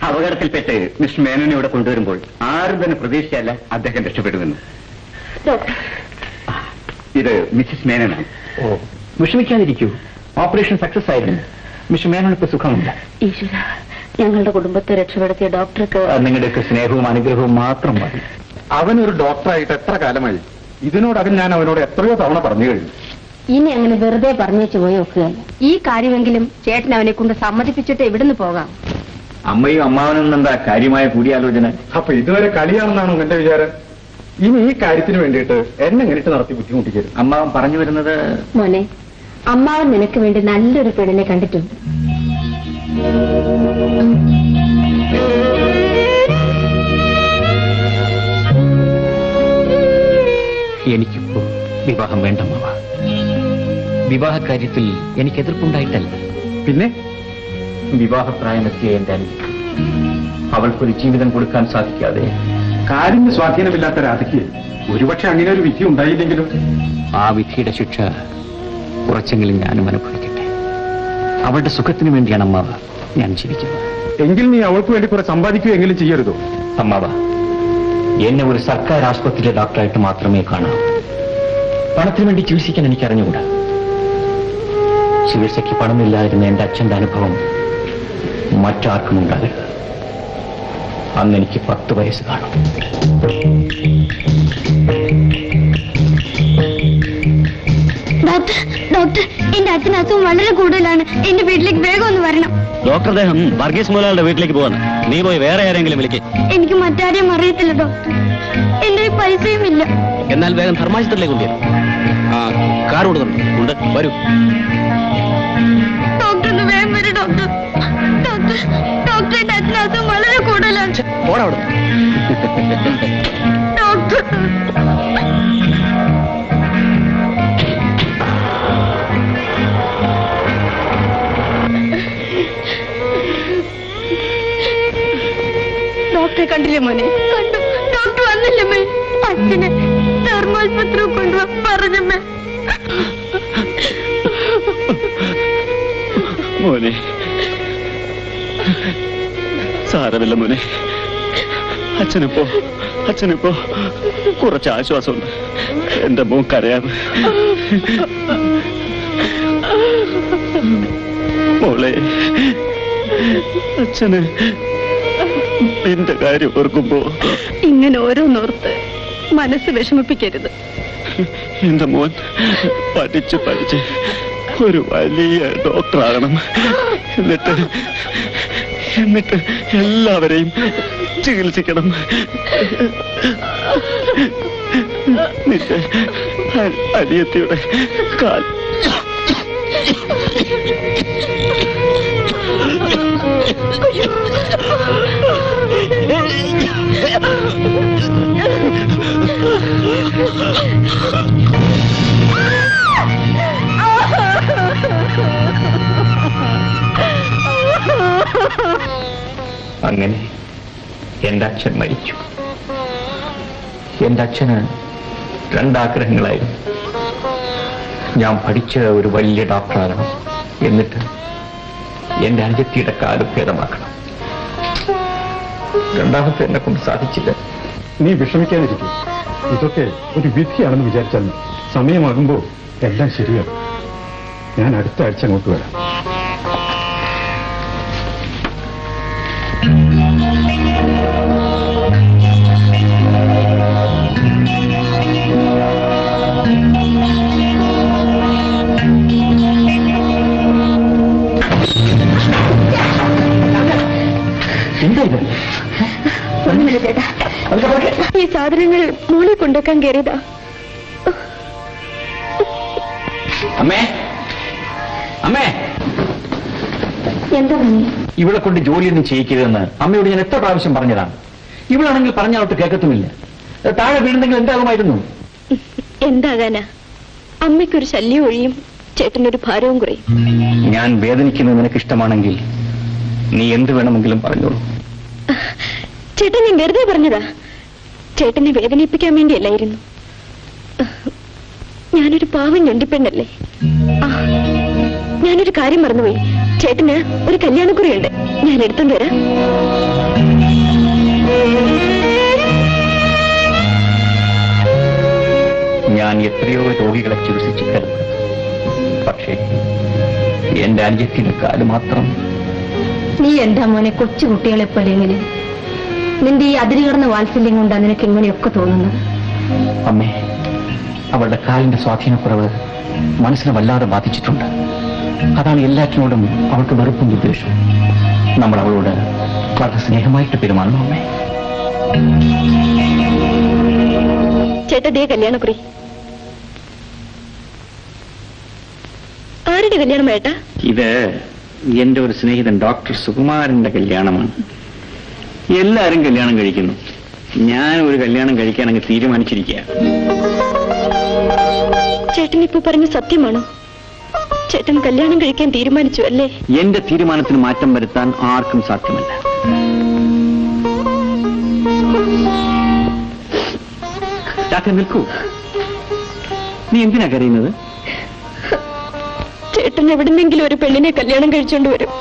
അപകടത്തിൽപ്പെട്ട് മിസ്റ്റർ മേനോനെ ഇവിടെ കൊണ്ടുവരുമ്പോൾ ആരും തന്നെ പ്രതീക്ഷിച്ചല്ല അദ്ദേഹം രക്ഷപ്പെടുമെന്ന്. ഇത് മിസ്സിസ് മേനോനാണ്. ഓ, വിഷമിക്കാതിരിക്കൂ. ഓപ്പറേഷൻ സക്സസ് ആയിരുന്നു. മിസ്റ്റർ മേനോനിപ്പോ സുഖമില്ല. ഈശ്വര, ഞങ്ങളുടെ കുടുംബത്തെ രക്ഷപ്പെടുത്തിയ ഡോക്ടർക്ക് നിങ്ങളുടെയൊക്കെ സ്നേഹവും അനുഗ്രഹവും മാത്രം മതി. അവനൊരു ഡോക്ടറായിട്ട് എത്ര കാലമായി? ഇതിനോടകം ഞാൻ അവനോട് എത്രയോ തവണ പറഞ്ഞു കഴിഞ്ഞു. ഇനി അങ്ങനെ വെറുതെ പറഞ്ഞേച്ചു പോയി നോക്കുകയല്ല. ഈ കാര്യമെങ്കിലും ചേട്ടൻ അവനെ കൊണ്ട് സമ്മതിപ്പിച്ചിട്ട് ഇവിടുന്ന് പോകാം. അമ്മയും അമ്മാവനും എന്താ കാര്യമായ കൂടിയാലോചന? അപ്പൊ ഇതുവരെ കളിയാണെന്നാണോ എന്റെ വിചാരം? ഇനി ഈ കാര്യത്തിന് വേണ്ടിയിട്ട് എന്നെ നേരിട്ട് നടത്തി ബുദ്ധിമുട്ടിക്കരുത്. അമ്മാവൻ പറഞ്ഞു വരുന്നത്? മോനെ, അമ്മാവൻ നിനക്ക് വേണ്ടി നല്ലൊരു പെണ്ണിനെ കണ്ടിട്ടുണ്ട്. എനിക്കിപ്പോ വിവാഹം വേണ്ട മാവ. വിവാഹകാര്യത്തിൽ എനിക്ക് എതിർപ്പുണ്ടായിട്ടല്ല. പിന്നെ വിവാഹപ്രായമെത്തിയ എന്റെ അനുജി അവൾക്കൊരു ജീവിതം കൊടുക്കാൻ സാധിക്കാതെ കാര്യങ്ങൾ സ്വാധീനമില്ലാത്ത രാധയ്ക്ക് ഒരുപക്ഷെ അങ്ങനെ ഒരു വിധി ഉണ്ടായില്ലെങ്കിലും ആ വിധിയുടെ ശിക്ഷ കുറച്ചെങ്കിലും ഞാനും അനുഭവിക്കട്ടെ. അവളുടെ സുഖത്തിന് വേണ്ടിയാണ് അമ്മാവ ഞാൻ ജീവിക്കുന്നത്. എങ്കിൽ നീ അവൾക്ക് വേണ്ടി കുറെ സമ്പാദിക്കുകയെങ്കിലും ചെയ്യരുതോ? അമ്മാവ, എന്നെ ഒരു സർക്കാർ ആശുപത്രിയിലെ ഡോക്ടറായിട്ട് മാത്രമേ കാണാവൂ. പണത്തിന് വേണ്ടി ചികിത്സിക്കാൻ എനിക്ക് അറിഞ്ഞുകൂടാ. ചികിത്സയ്ക്ക് പണമില്ലായിരുന്ന എന്റെ അച്ഛന്റെ അനുഭവം മറ്റാർക്കും ഉണ്ടാകരുത്. അന്ന് എനിക്ക് 10 വയസ്സ് കാണും. ഡോക്ടർ, എന്റെ അച്ഛന് അസുഖം വളരെ കൂടുതലാണ്. എന്റെ വീട്ടിലേക്ക് വേഗം ഒന്ന് വരണം. ഡോക്ടർ അദ്ദേഹം വർഗീസ് മുതലാളിയുടെ വീട്ടിലേക്ക് പോവാണ്. നീ പോയി വേറെ ആരെങ്കിലും വിളിക്ക്. എനിക്ക് മറ്റാരെയും അറിയത്തില്ല ഡോക്ടർ. എന്റെ പൈസയും ഇല്ല. എന്നാൽ വേഗം ധർമാശുപത്രിയിലേക്ക് കൊണ്ടുവരും. കാർ കൊടുക്കുന്നുണ്ട്, വരൂ. ഡോക്ടർ ഒന്ന് വേഗം വരും. ഡോക്ടർ, എന്റെ അച്ഛന് അസുഖം വളരെ കൂടുതലാണ്. പോടവിടെ. ഡോക്ടർ, ഡോക്ടറെ കണ്ടില്ലേ മോനെ? കണ്ടു. ഡോക്ടർ വന്നില്ലമ്മേ. അച്ഛനെ ധർമാശുപത്രി കൊണ്ടുപോകാൻ പറഞ്ഞമ്മേ. മോനെ, സാരമില്ല മോനെ. അച്ഛനിപ്പോ കുറച്ച് ആശ്വാസമുണ്ട്. എന്റെ മോൻ കരയാതെ. മോളെ, അച്ഛന് നിന്റെ കാര്യം ഓർക്കുമ്പോ ഇങ്ങനെ ഓരോന്നോർത്ത് മനസ്സ് വിഷമിപ്പിക്കരുത്. എന്റെ മോൻ പഠിച്ച് ഒരു വലിയ ഡോക്ടറാകണം. എന്നിട്ട് എല്ലാവരെയും ചികിത്സിക്കണം. നിന്റെ അനിയത്തിയുടെ കാൽ അങ്ങനെ എന്റെ അച്ഛൻ മരിച്ചു. എന്റെ അച്ഛന് 2 ആഗ്രഹങ്ങളായിരുന്നു. ഞാൻ പഠിച്ച ഒരു വലിയ ഡോക്ടറാകണം, എന്നിട്ട് എന്റെ അനുജത്തിയുടെ കാല് ഭേദമാക്കണം. രണ്ടാമത്തെ എന്നെ കൊണ്ട് സാധിച്ചില്ല. നീ വിഷമിക്കാതിരിക്കും. ഇതൊക്കെ ഒരു വിധിയാണെന്ന് വിചാരിച്ചാൽ സമയമാകുമ്പോൾ എല്ലാം ശരിയാകും. ഞാൻ അടുത്ത ആഴ്ച അങ്ങോട്ട് വരാം. ഈ സാധനങ്ങൾ മോളെ കൊണ്ടുവെക്കാൻ കയറിയതാ. അമ്മേ, എന്താ ഇവിടെ കൊണ്ട് ജോലിയൊന്നും ചെയ്യിക്കരുതെന്ന് അമ്മയോട് ഞാൻ എത്ര പ്രാവശ്യം പറഞ്ഞതാണ്. ഇവളാണെങ്കിൽ പറഞ്ഞാലോട്ട് കേൾക്കത്തുമില്ല. താഴെ വീണെന്തെങ്കിലും എന്താകുമായിരുന്നു? എന്താകാനാ? അമ്മയ്ക്കൊരു ശല്യം ഒഴിയും, ചേട്ടനൊരു ഭാരവും കുറയും. ഞാൻ വേദനിക്കുന്നത് നിനക്കിഷ്ടമാണെങ്കിൽ നീ എന്ത് വേണമെങ്കിലും പറഞ്ഞോളൂ. ചേട്ടൻ ഞാൻ വെറുതെ പറഞ്ഞതാ. ചേട്ടനെ വേദനിപ്പിക്കാൻ വേണ്ടിയല്ലായിരുന്നു. ഞാനൊരു പാവം ഞൊണ്ടിപ്പെണ്ണല്ലേ. ഞാനൊരു കാര്യം മറന്നുപോയി. ചേട്ടന് ഒരു കല്യാണക്കുറിയുണ്ട്. ഞാൻ എടുത്തോണ്ട് വരാം. ഞാൻ എത്രയോ രോഗികളെ ചികിത്സിച്ചു കഴിഞ്ഞു. പക്ഷേ എന്റെ അനുജത്തിന്റെ കാല് മാത്രം. നീ എന്താ മോനെ കൊച്ചുകുട്ടികളെ പോലെ എങ്ങനെ? നിന്റെ ഈ അതിരുകടന്ന വാത്സല്യം കൊണ്ടാണ് നിനക്ക് ഇങ്ങനെയൊക്കെ തോന്നുന്നത്. അമ്മേ, അവളുടെ കാലിന്റെ സ്വാധീനക്കുറവ് മനസ്സിനെ വല്ലാതെ ബാധിച്ചിട്ടുണ്ട്. അതാണ് എല്ലാറ്റിനോടും അവൾക്ക് വെറുപ്പും വിദ്വേഷവും. നമ്മൾ അവളോട് വളരെ സ്നേഹമായിട്ട് പെരുമാറണം അമ്മേ. ചേട്ടതേ കല്യാണക്കുറി. ആരുടെ കല്യാണം ഏട്ടാ? ഇത് എന്റെ ഒരു സ്നേഹിതൻ ഡോക്ടർ സുകുമാരന്റെ കല്യാണമാണ്. എല്ലാരും കല്യാണം കഴിക്കുന്നു. ഞാൻ ഒരു കല്യാണം കഴിക്കാൻ അങ്ങ് തീരുമാനിച്ചിരിക്കുക. ചേട്ടൻ ഇപ്പൊ പറഞ്ഞ സത്യമാണോ? ചേട്ടൻ കല്യാണം കഴിക്കാൻ തീരുമാനിച്ചു അല്ലേ? എന്റെ തീരുമാനത്തിന് മാറ്റം വരുത്താൻ ആർക്കും സാധ്യമല്ല. നിൽക്കൂ. നീ എന്തിനാ കരയുന്നത്? ചേട്ടൻ എവിടുന്നെങ്കിലും ഒരു പെണ്ണിനെ കല്യാണം കഴിച്ചോണ്ട് വരും.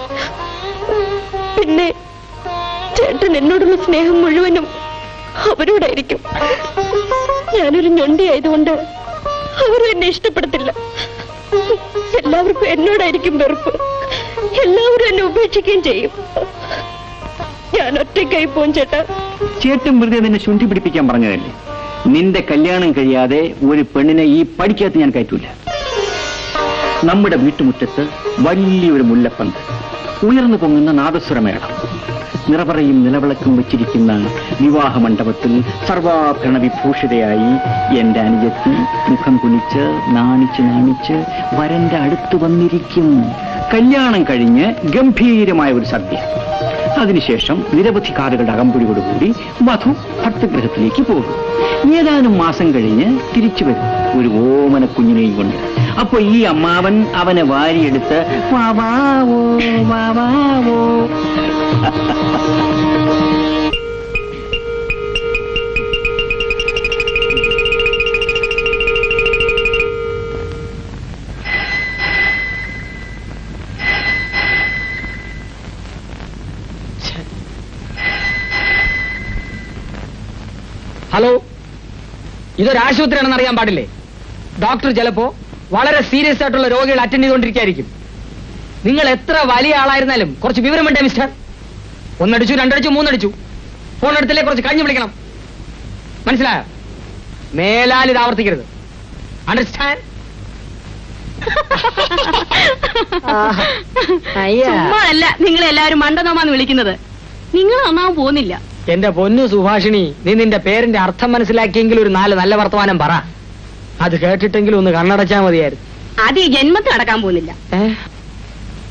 പിന്നെ ചേട്ടൻ എന്നോടുള്ള സ്നേഹം മുഴുവനും അവരോടായിരിക്കും. ഞാനൊരു ഞൊണ്ടിയായതുകൊണ്ട് അവരും എന്നെ ഇഷ്ടപ്പെടത്തില്ല. എല്ലാവർക്കും എന്നോടായിരിക്കും വെറുപ്പ്. എല്ലാവരും എന്നെ ഉപേക്ഷിക്കുകയും ചെയ്യും. ഞാൻ ഒറ്റയ്ക്കായി പോകും ചേട്ടാ. ചേട്ടൻ വെറുതെ നിന്നെ ശുണ്ഠി പിടിപ്പിക്കാൻ പറഞ്ഞതല്ലേ? നിന്റെ കല്യാണം കഴിയാതെ ഒരു പെണ്ണിനെ ഈ പടിക്കകത്ത് ഞാൻ കയറ്റൂല. നമ്മുടെ വീട്ടുമുറ്റത്ത് വലിയൊരു മുല്ലപ്പന്ത്, ഉയർന്നു പൊങ്ങുന്ന നാദസ്വരമേളം, നിറപറയും നിലവിളക്കും വെച്ചിരിക്കുന്ന വിവാഹ മണ്ഡപത്തിൽ സർവാഭരണ വിഭൂഷിതയായി എന്റെ അനുജത്തി മുഖം കുനിച്ച് നാണിച്ച് വരന്റെ അടുത്ത് വന്നിരിക്കും. കല്യാണം കഴിഞ്ഞ് ഗംഭീരമായ ഒരു സദ്യ. അതിനുശേഷം നിരവധി കാറുകളുടെ അകമ്പടിയോടുകൂടി വധു ഭർത്തഗൃഹത്തിലേക്ക് പോകും. ഏതാനും മാസം കഴിഞ്ഞ് തിരിച്ചു വരും ഒരു ഓമന കുഞ്ഞിനെയും കൊണ്ട്. അപ്പൊ ഈ അമ്മാവൻ അവനെ വാരിയെടുത്ത് വാവാവോ വാവാവോ. ഹലോ, ഇതൊരു ആശുപത്രിയാണെന്ന് അറിയാൻ പാടില്ലേ? ഡോക്ടർ ചിലപ്പോ വളരെ സീരിയസ് ആയിട്ടുള്ള രോഗികൾ അറ്റൻഡ് ചെയ്തുകൊണ്ടിരിക്കുകയായിരിക്കും. നിങ്ങൾ എത്ര വലിയ ആളായിരുന്നാലും കുറച്ച് വിവരം വേണ്ടേ മിസ്റ്റർ? ഒന്നടിച്ചു, രണ്ടടിച്ചു, മൂന്നടിച്ചു, ഫോൺ എടുത്തില്ലേ കുറച്ച് കഴിഞ്ഞ് വിളിക്കണം. മനസ്സിലായോ? മേലാൽ ഇത് ആവർത്തിക്കരുത്. അണ്ടർസ്റ്റാൻഡ്? അല്ല, നിങ്ങളെല്ലാവരും മണ്ടനോമാന്ന് വിളിക്കുന്നത്. നിങ്ങൾ നന്നാവാൻ പോകുന്നില്ല. എന്റെ പൊന്നു സുഭാഷിണി, നീ നിന്റെ പേരിന്റെ അർത്ഥം മനസ്സിലാക്കിയെങ്കിൽ ഒരു 4 നല്ല വർത്തമാനം പറ. അത് കേട്ടിട്ടെങ്കിലും ഒന്ന് കണ്ണടച്ചാ മതിയായിരുന്നു. അത് ഈ ജന്മത്തിൽ നടക്കാൻ പോകുന്നില്ല.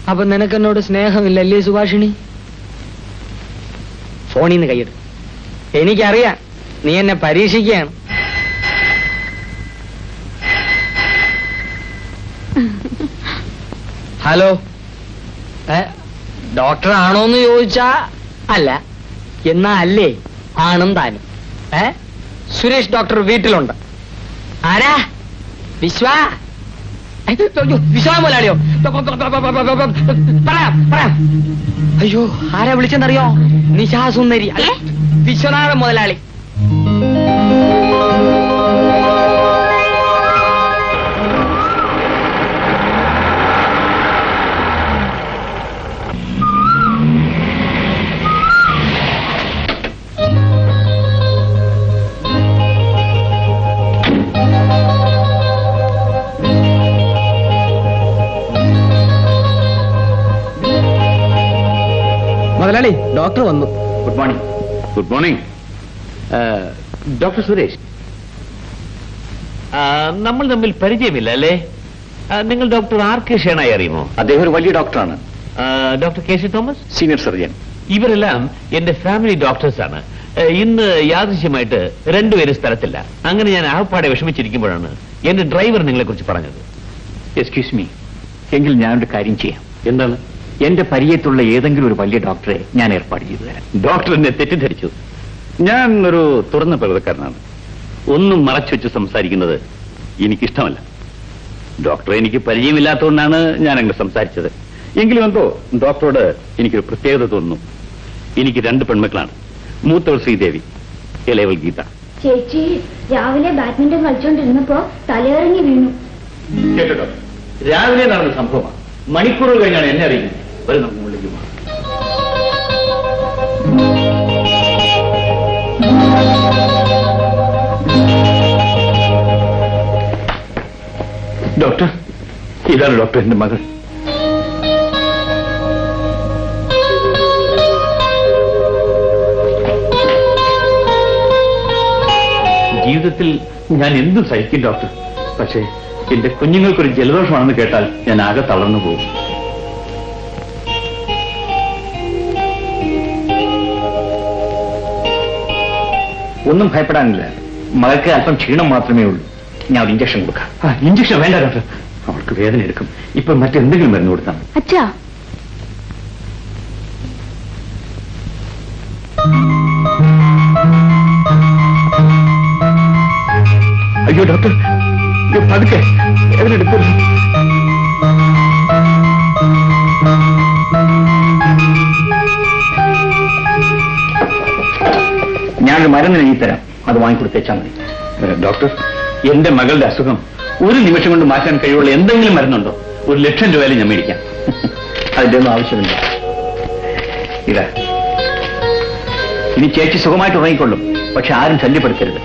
അപ്പൊ നിനക്കെന്നോട് സ്നേഹമില്ലല്ലേ സുഭാഷിണി? ഫോണിൽ നിന്ന് കൈയ്യെടു. എനിക്കറിയാം നീ എന്നെ പരീക്ഷിക്കുകയാണ്. ഹലോ, ഡോക്ടർ ആണോന്ന് ചോദിച്ചാ അല്ല, എന്നാ അല്ലേ ആണും താനും. സുരേഷ് ഡോക്ടർ വീട്ടിലുണ്ട്. ആരാ? വിശ്വാ? വിശ്വാ മുതലാളിയോ? പറയാം. അയ്യോ, ആരാ വിളിച്ചെന്നറിയോ? നിശാസുന്ദരി, വിശ്വനാഥൻ മുതലാളി. മുതലാളി, ഡോക്ടർ വന്നു. Good morning. Good morning. Doctor Suresh, നമ്മൾ തമ്മിൽ പരിചയമില്ല അല്ലേ? നിങ്ങൾ ഡോക്ടർ ആർ കെ ഷേണായി അറിയുമോ? അദ്ദേഹം ഒരു വലിയ ഡോക്ടറാണ്. Doctor K C Thomas, senior surgeon. ഇവരെല്ലാം എന്റെ ഫാമിലി ഡോക്ടേഴ്സാണ്. ഇന്ന് യാദൃശ്യമായിട്ട് രണ്ടുപേരും സ്ഥലത്തില്ല. അങ്ങനെ ഞാൻ ആകപ്പാടെ വിഷമിച്ചിരിക്കുമ്പോഴാണ് എന്റെ ഡ്രൈവർ നിങ്ങളെ കുറിച്ച് പറഞ്ഞത്. എക്സ്ക്യൂസ് മീ, എങ്കിൽ ഞാനൊരു കാര്യം ചെയ്യാം. എന്താണ്? എന്റെ പരിചയത്തുള്ള ഏതെങ്കിലും ഒരു വലിയ ഡോക്ടറെ ഞാൻ ഏർപ്പാട് ചെയ്തു തരാം. ഡോക്ടർ എന്നെ തെറ്റിദ്ധരിച്ചു. ഞാൻ ഒരു തുറന്ന പ്രകൃതക്കാരനാണ്. ഒന്നും മറച്ചു വെച്ച് സംസാരിക്കുന്നത് എനിക്കിഷ്ടമല്ല. ഡോക്ടറെ എനിക്ക് പരിചയമില്ലാത്തതുകൊണ്ടാണ് ഞാൻ അങ്ങ് സംസാരിച്ചത്. എങ്കിലും എന്തോ ഡോക്ടറോട് എനിക്കൊരു പ്രത്യേകത തോന്നുന്നു. എനിക്ക് 2 പെൺമക്കളാണ്. മൂത്തവൾ ശ്രീദേവി, ഇളയവൾ ഗീത. ചേച്ചി രാവിലെ ബാഡ്മിന്റൺ കളിച്ചോണ്ടിരുന്നപ്പോ തലയിറങ്ങി വീണു. കേട്ടോ, രാവിലെ നടന്ന സംഭവമാണ്. മണിക്കൂറുകൾ കഴിഞ്ഞാണ് എന്നെ അറിയുന്നത്. വരും നമുക്ക് മുകളിലേക്ക് പോകാം. ഡോക്ടർ, ഇതാണ് ഡോക്ടർ, എന്റെ മകൾ. ജീവിതത്തിൽ ഞാൻ എന്തും സഹിക്കും ഡോക്ടർ. പക്ഷേ എന്റെ കുഞ്ഞുങ്ങൾക്കൊരു ജലദോഷമാണെന്ന് കേട്ടാൽ ഞാൻ ആകെ തളർന്നു പോകും. ഒന്നും ഭയപ്പെടാനില്ല. മകൾക്ക് അല്പം ക്ഷീണം മാത്രമേ ഉള്ളൂ. ഞാൻ ഒരു ഇഞ്ചക്ഷൻ കൊടുക്കാം. ഇഞ്ചക്ഷൻ വേണ്ട ഡോക്ടർ, അവൾക്ക് വേദന എടുക്കും. ഇപ്പൊ മറ്റെന്തെങ്കിലും മരുന്ന് കൊടുത്താൽ മതി. അച്ഛാ, അയ്യോ ഡോക്ടർ, പതുക്കെ, വേദന എടുക്കരുത്. ഞാനൊരു മരുന്ന് എഴുതിത്തരാം, അത് വാങ്ങിക്കൊടുത്തേച്ചാൽ മതി. ഡോക്ടർ, എന്റെ മകളുടെ അസുഖം ഒരു നിമിഷം കൊണ്ട് മാറ്റാൻ കഴിവുള്ള എന്തെങ്കിലും മരുന്നുണ്ടോ? 1,00,000 രൂപയിലും ഞാൻ മേടിക്കാം. അതിന്റെ ഒന്നും ആവശ്യമില്ല. ഇതാ, ഇനി ചേച്ചി സുഖമായിട്ട് ഉറങ്ങിക്കൊള്ളും. പക്ഷെ ആരും ശല്യപ്പെടുത്തരുത്.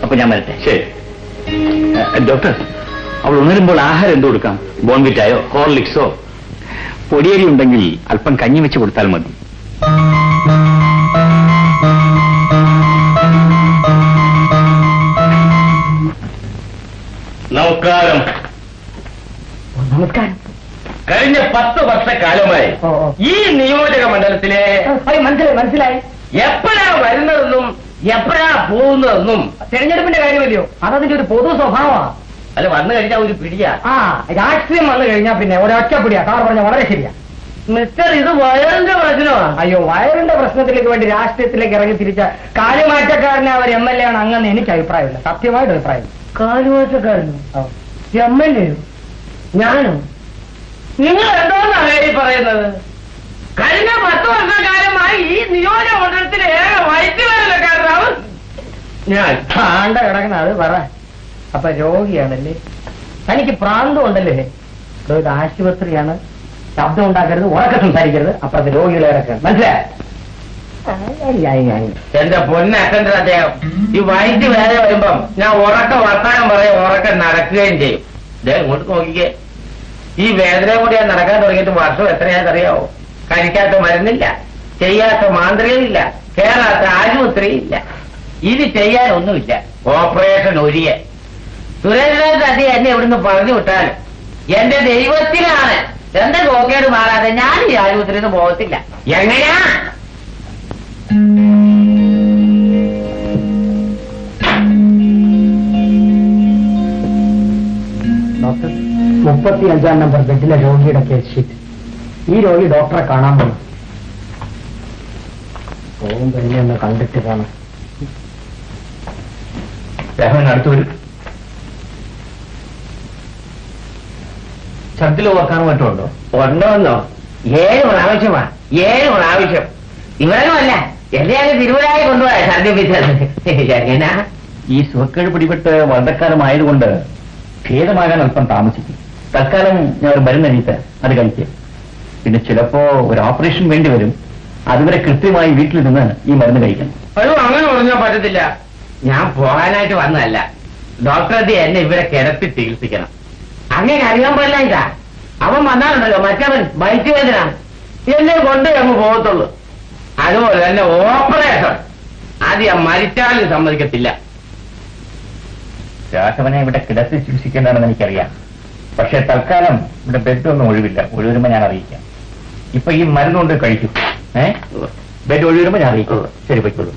അപ്പൊ ഞാൻ വരട്ടെ. ശരി ഡോക്ടർ, അവൾ ഉണരുമ്പോൾ ആഹാരം എന്ത് കൊടുക്കാം? ബോൺവിറ്റായോ ഹോർലിക്സോ? പൊടിയരി ഉണ്ടെങ്കിൽ അല്പം കഞ്ഞി വെച്ച് കൊടുത്താൽ മതി. നമസ്കാരം. നമസ്കാരം. കഴിഞ്ഞ 10 വർഷക്കാലമായി ഈ നിയോജക മണ്ഡലത്തിലെ മനസ്സിലായി എപ്പോഴാ വരുന്നതെന്നും എപ്പോഴാ പോകുന്നതെന്നും തെരഞ്ഞെടുപ്പിന്റെ കാര്യമല്ലയോ? അതതിന്റെ ഒരു പൊതു സ്വഭാവമാണ്. അല്ല, വന്നു കഴിഞ്ഞാൽ ഒരു പിടിയാ. രാഷ്ട്രീയം വന്നു കഴിഞ്ഞാൽ പിന്നെ ഒരൊറ്റ പിടിയാ. സാർ പറഞ്ഞ വളരെ ശരിയാ. മിസ്റ്റർ, ഇത് വയറിന്റെ പ്രശ്നമാണ്. അയ്യോ, വയറിന്റെ പ്രശ്നത്തിലേക്ക് വേണ്ടി രാഷ്ട്രീയത്തിലേക്ക് ഇറങ്ങി തിരിച്ച കാലുമാറ്റക്കാരനെ അവർ MLA ആണ് അങ്ങനെ എനിക്ക് അഭിപ്രായമില്ല. സത്യമായിട്ട് അഭിപ്രായം. കാലുമാറ്റക്കാരനോ? MLA ഞാനോ? നിങ്ങൾ എന്തോന്നാണ് ഈ പറയുന്നത്? കഴിഞ്ഞ 10 വർഷക്കാലമായി ഈ നിയോജക മണ്ഡലത്തിലെ ഏറെ വൈദ്യുതകാരനാണ് ഞാൻ. ആണ്ട കിടക്കണ അത് പറ. അപ്പൊ രോഗിയാണല്ലേ? തനിക്ക് പ്രാന്തം ഉണ്ടല്ലേ? ഇത് ആശുപത്രിയാണ്. ശബ്ദം ഉണ്ടാക്കരുത്, ഉറക്കെ സംസാരിക്കരുത്. അപ്പുറത്ത് രോഗികളെ ഇറക്കണം. മനസ്സിലായി? എന്റെ പൊന്നറ്റൻഡർ അദ്ദേഹം ഈ വൈദ്യുതി വേറെ വരുമ്പം ഞാൻ ഉറക്ക വർത്താനം പറയും, ഉറക്കം നടക്കുകയും ചെയ്യും. അദ്ദേഹം ഇങ്ങോട്ട് നോക്കിക്കേ. ഈ വേദന കൂടി ഞാൻ നടക്കാൻ തുടങ്ങിയിട്ട് വർഷം എത്രയാണെന്നറിയാവോ? കഴിക്കാത്ത മരുന്നില്ല, ചെയ്യാത്ത മാന്ത്രികയില്ല, കേറാത്ത ആശുപത്രിയില്ല. ഇത് ചെയ്യാനൊന്നുമില്ല. ഓപ്പറേഷൻ ഒരിയ സുരേന്ദ്രനാഥ് അദ്ദേഹം എന്നെ ഇവിടുന്ന് പറഞ്ഞു വിട്ടാലും എന്റെ ദൈവത്തിലാണ് എന്റെ നോക്കേട് മാറാതെ ഞാൻ ഈ ആശുപത്രിയിൽ നിന്ന് പോകത്തില്ല. എങ്ങനെയാ? ഡോക്ടർ, 35-ാം നമ്പർ ബെഡിലെ രോഗിയുടെ കേസ് ഷീറ്റ്. ഈ രോഗി ഡോക്ടറെ കാണാൻ പോകും. പോകുമ്പോ എന്നെ ഒന്ന് കണ്ടിട്ട് കാണാം. അടുത്ത് വരും. ഛർദിൽ ഓർക്കാൻ പറ്റുമുണ്ടോ? ഉണ്ടോന്നോ? 7 പ്രാവശ്യമാ. 7 പ്രാവശ്യം. ഇവരൊന്നുമല്ല, എന്നെയാണ് തിരുവനായി കൊണ്ടുപോയ ഛർദിപ്പിച്ചത്. എങ്ങനാ? ഈ സുഖക്കേട് പിടിപെട്ട് വർദ്ധക്കാലമായതുകൊണ്ട് ഭേദമാകാൻ അല്പം താമസിക്കും. തൽക്കാലം ഞാൻ ഒരു മരുന്ന് എഴുതിയിട്ട് അത് കഴിക്കുക. പിന്നെ ചിലപ്പോ ഒരു ഓപ്പറേഷൻ വേണ്ടി വരും. അതുവരെ കൃത്യമായി വീട്ടിൽ നിന്ന് ഈ മരുന്ന് കഴിക്കണം. അയ്യോ, അങ്ങനെ പറഞ്ഞാൽ പറ്റത്തില്ല. ഞാൻ പോകാനായിട്ട് വന്നതല്ല. ഡോക്ടർ എന്നെ ഇവരെ കിടത്തി ചികിത്സിക്കണം. അങ്ങനെ അറിയാൻ പാടില്ല. ഇതാ അവൻ വന്നാലുണ്ടല്ലോ, മറ്റവൻ വയറ്റുവേദന എന്നെ കൊണ്ടേ അങ്ങ് പോകത്തുള്ളൂ. അതുപോലെ തന്നെ ഓപ്പറേഷൻ അത് ഞാൻ മരിച്ചാലും സമ്മതിക്കത്തില്ല. രാഘവനെ ഇവിടെ കിടത്തി ചികിത്സിക്കേണ്ടതെന്ന് എനിക്കറിയാം. പക്ഷെ തൽക്കാലം ഇവിടെ ബെഡൊന്നും ഒഴിവില്ല. ഒഴിവരുമ്പോ ഞാൻ അറിയിക്കാം. ഇപ്പൊ ഈ മരുന്നുകൊണ്ട് കഴിക്കും. ബെഡ് ഒഴിവരുമ്പോ ഞാൻ അറിയിക്കും. ശരി, പോയിക്കോളൂ.